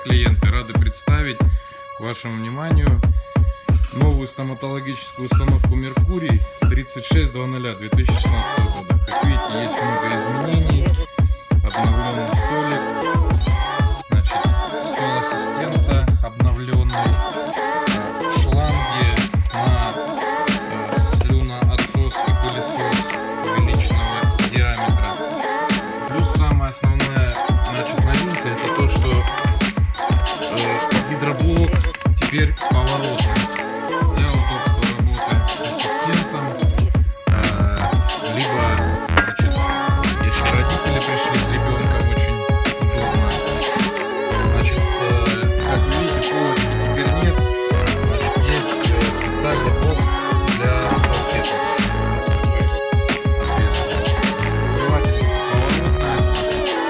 клиенты, рады представить к вашему вниманию новую стоматологическую установку Меркурий 3600 2016 года. Как видите, есть много изменений, обновленный столик, значит, стол ассистента обновленный, шланги на слюноотсос и пылесос увеличенного диаметра. Плюс самая основная, значит, новинка — это то, что гидроблок теперь поворотный. Для удобства работы с ассистентом, либо, значит, если родители пришли с ребенком, очень удобно. Значит, как вы видите, полочки теперь нет. Значит, есть специальный бокс для салфеток. Открывательница поворотная.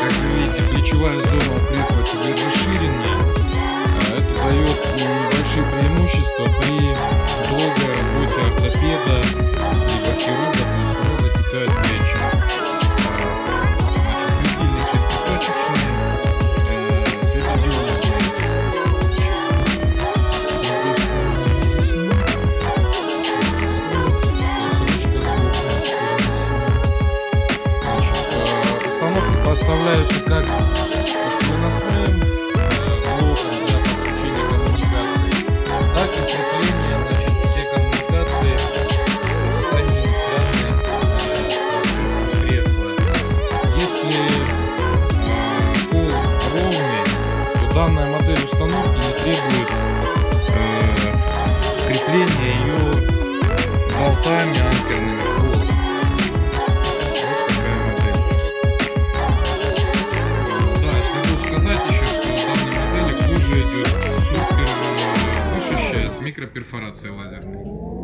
Как вы видите, плечевая зона у кресла теперь расширенная. Это дает большие преимущества при долгой работе ортопеда либо хирурга, то есть не затекают плечи. Значит, светильник шеститочечный, светодиодный. Установки поставляются как с выносным блоком для подключения коммуникаций, так и крепление, значит, все коммуникации встанет стороны кресла. Если пол ровный, то данная модель установки не требует крепления ее болтами анкерными к полу. Вот такая модель. Да, я забыл сказать еще, что в данной модели кожа идет супер дышащая с микроперфорацией лазерной.